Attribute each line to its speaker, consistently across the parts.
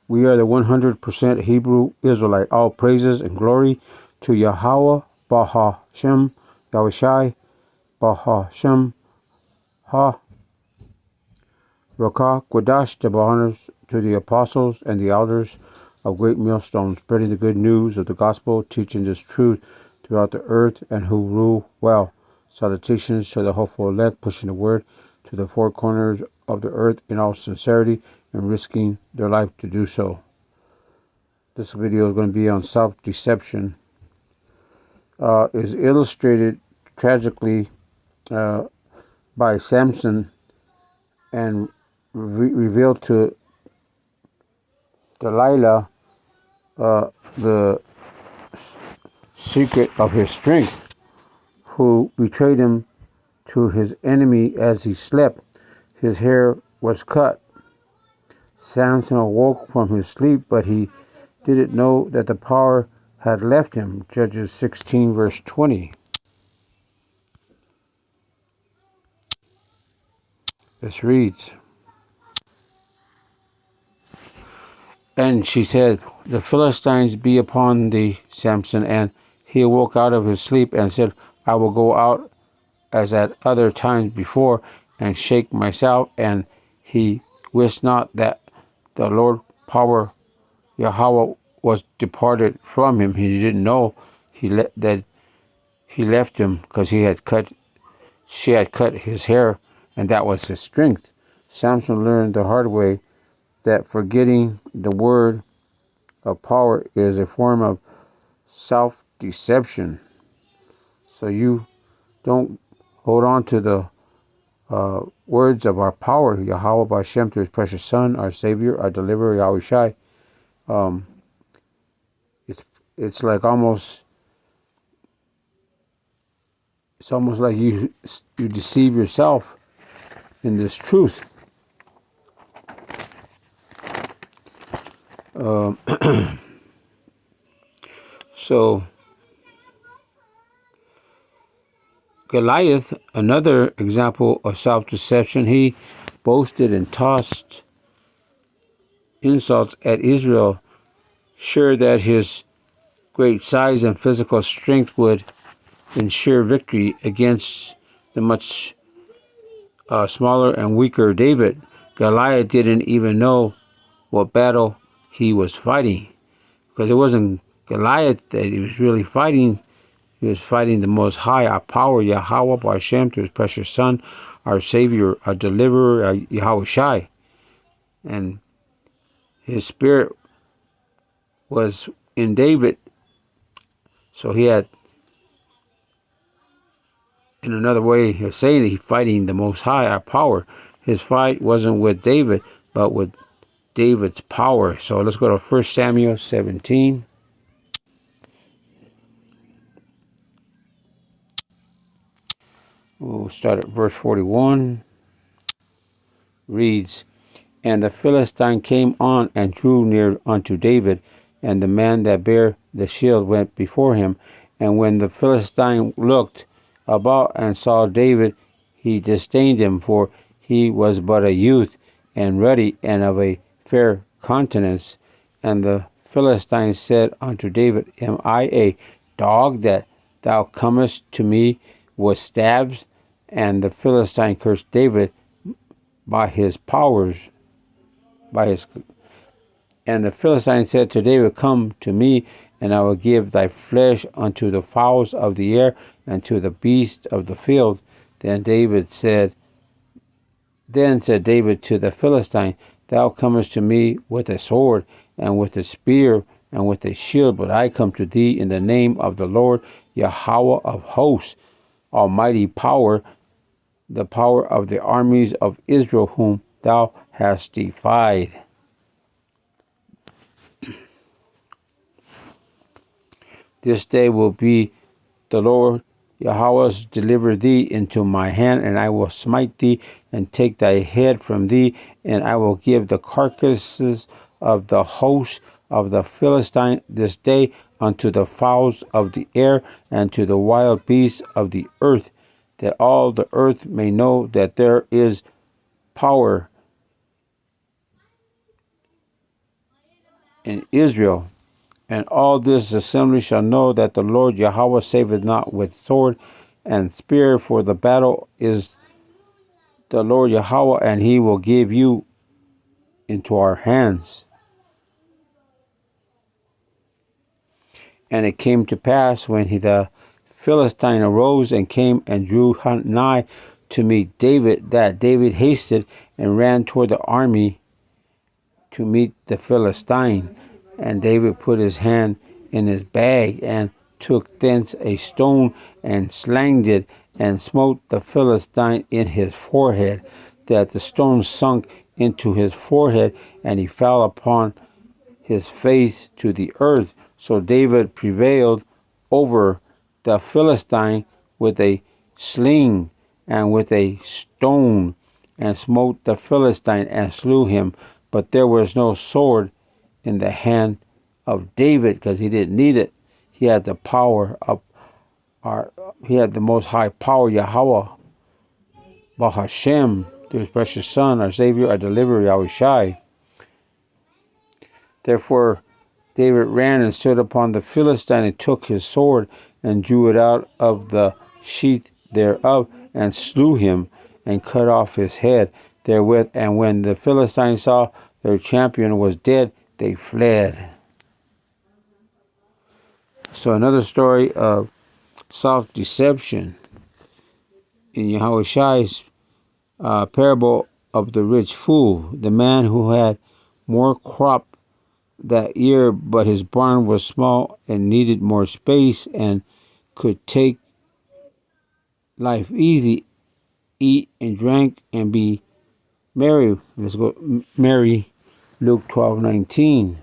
Speaker 1: We are the 100% Hebrew Israelite. All praises and glory to Yahweh, Bahashem, Yahushai, Bahashem, Ha, Rakah, Quadash, the honors to the apostles and the elders of Great Millstone, spreading the good news of the gospel, teaching this truth throughout the earth, and who rule well. Salutations to the hopeful elect, pushing the word to the four corners of the earth in all sincerity and risking their life to do so. This video is going to be on self-deception. Is illustrated tragically by Samson and revealed to Delilah the secret of his strength, who betrayed him to his enemy as he slept. His hair was cut. Samson awoke from his sleep, but he didn't know that the power had left him. Judges 16 verse 20. This reads, "And she said, The Philistines be upon thee, Samson. And he awoke out of his sleep and said, I will go out as at other times before and shake myself. And he wist not that the Lord power Yahweh was departed from him." He didn't know that he left him because she had cut his hair, and that was his strength. Samson learned the hard way that forgetting the word of power is a form of self-deception. So you don't hold on to the words of our power, Yahweh B'Shem, to his precious Son, our Savior, our Deliverer, Yahushai. It's like it's almost like you deceive yourself in this truth. So Goliath, another example of self-deception, he boasted and tossed insults at Israel, sure that his great size and physical strength would ensure victory against the much smaller and weaker David. Goliath didn't even know what battle he was fighting, because it wasn't Goliath that he was really fighting. He was fighting the Most High, our power, Yahweh B'Shem, to his precious Son, our Savior, our Deliverer, our Yahushai. And his spirit was in David. So he had, in another way of saying it, he's fighting the Most High, our power. His fight wasn't with David, but with David's power. So let's go to 1 Samuel 17. We'll start at verse 41. Reads, And the Philistine came on and drew near unto David, and the man that bare the shield went before him. And when the Philistine looked about and saw David, he disdained him, for he was but a youth, and ruddy, and of a fair countenance. And the Philistine said unto David, Am I a dog that thou comest to me with stabs? And the Philistine cursed David by his powers, and the Philistine said to David, Come to me, and I will give thy flesh unto the fowls of the air, and to the beasts of the field. Then said David to the Philistine, Thou comest to me with a sword, and with a spear, and with a shield, but I come to thee in the name of the Lord, Yahweh of hosts, almighty power, the power of the armies of Israel, whom thou hast defied. This day will be the Lord Yahweh's deliver thee into my hand, and I will smite thee and take thy head from thee, and I will give the carcasses of the host of the Philistine this day unto the fowls of the air and to the wild beasts of the earth, that all the earth may know that there is power in Israel. And all this assembly shall know that the Lord Yahweh saveth not with sword and spear, for the battle is the Lord Yahweh, and he will give you into our hands. And it came to pass, when the Philistine arose and came and drew nigh to meet David, that David hasted and ran toward the army to meet the Philistine. And David put his hand in his bag, and took thence a stone, and slanged it, and smote the Philistine in his forehead, that the stone sunk into his forehead, and he fell upon his face to the earth. So David prevailed over the Philistine with a sling and with a stone, and smote the Philistine and slew him. But there was no sword in the hand of David, because he didn't need it. He had the power of he had the most high power, Yahweh, Bahashem, through his precious Son, our Savior, our Deliverer, Yahushai. Therefore David ran and stood upon the Philistine, and took his sword, and drew it out of the sheath thereof, and slew him, and cut off his head therewith. And when the Philistines saw their champion was dead, they fled. So another story of self-deception in Yahushai's parable of the rich fool, the man who had more crop that year, but his barn was small and needed more space, and could take life easy, eat and drink and be merry. Let's go merry. Luke 12:19.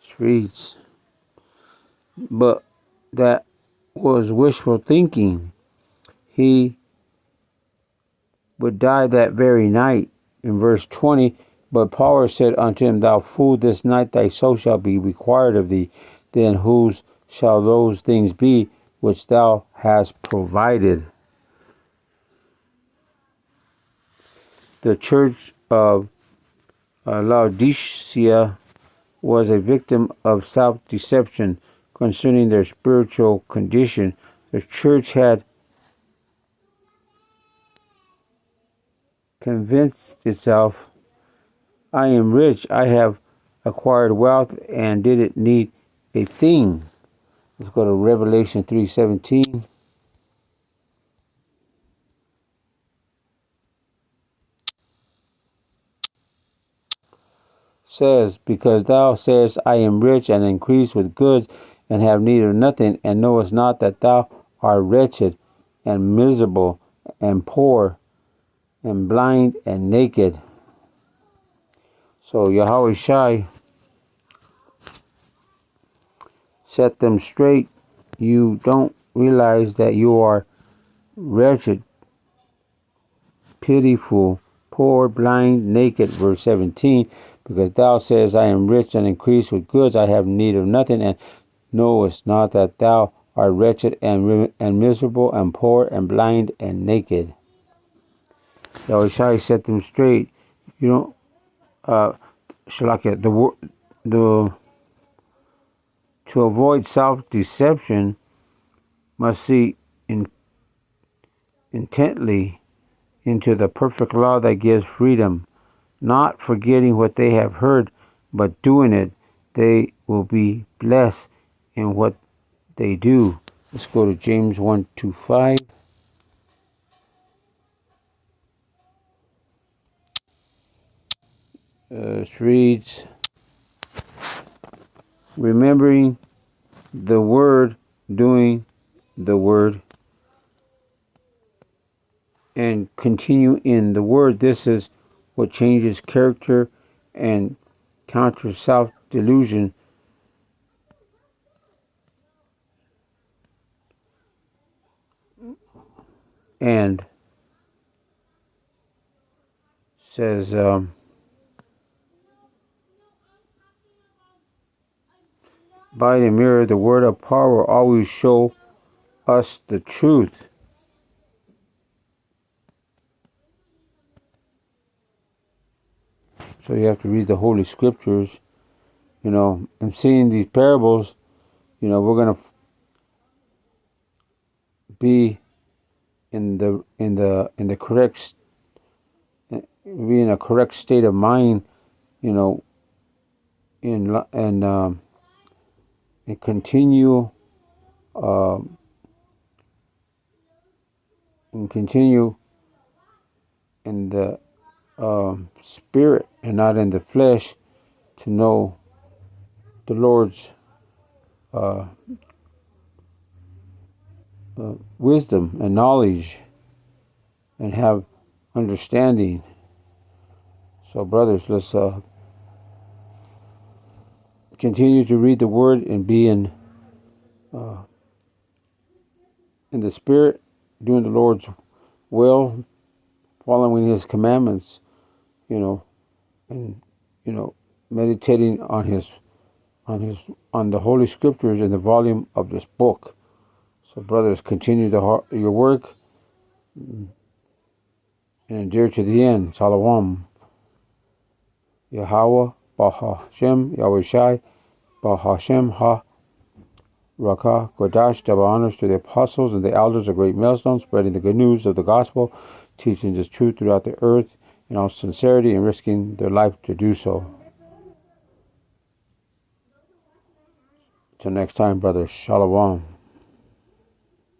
Speaker 1: It reads, but that was wishful thinking. He would die that very night. In verse 20, but Paul said unto him, thou fool, this night thy soul shall be required of thee. Then whose shall those things be which thou hast provided? The church of Laodicea was a victim of self-deception concerning their spiritual condition. The church had convinced itself, I am rich, I have acquired wealth, and didn't need a thing. Let's go to Revelation 3:17. Says, because thou sayest, I am rich, and increase with goods, and have need of nothing, and knowest not that thou art wretched, and miserable, and poor, and blind, and naked. So Yahweh Shai set them straight. You don't realize that you are wretched, pitiful, poor, blind, naked. Verse 17, because thou sayest, I am rich and increase with goods, I have need of nothing, and knowest not that thou art wretched and miserable and poor and blind and naked. Yahweh Shai set them straight. You don't, Shalakia, to avoid self-deception, must see intently into the perfect law that gives freedom, not forgetting what they have heard, but doing it. They will be blessed in what they do. Let's go to James 1:25. It reads, remembering the word, doing the word, and continue in the word. This is what changes character and counters self-delusion. And says, by the mirror, the word of power will always show us the truth. So you have to read the Holy Scriptures, and seeing these parables, we're going to be in the correct, be in a correct state of mind, and continue in the spirit and not in the flesh, to know the Lord's wisdom and knowledge, and have understanding. So, brothers, let's continue to read the Word and be in the Spirit, doing the Lord's will, following His commandments, and meditating on the Holy Scriptures in the volume of this book. So, brothers, continue your work and endure to the end. Salawam. Yahweh, Bahashem, Yahweh Shai, Bahashem, Ha, Rakah, Kodash, double honors to the apostles and the elders, a great millstone, spreading the good news of the gospel, teaching this truth throughout the earth in all sincerity and risking their life to do so. Till next time, brothers. Shalom.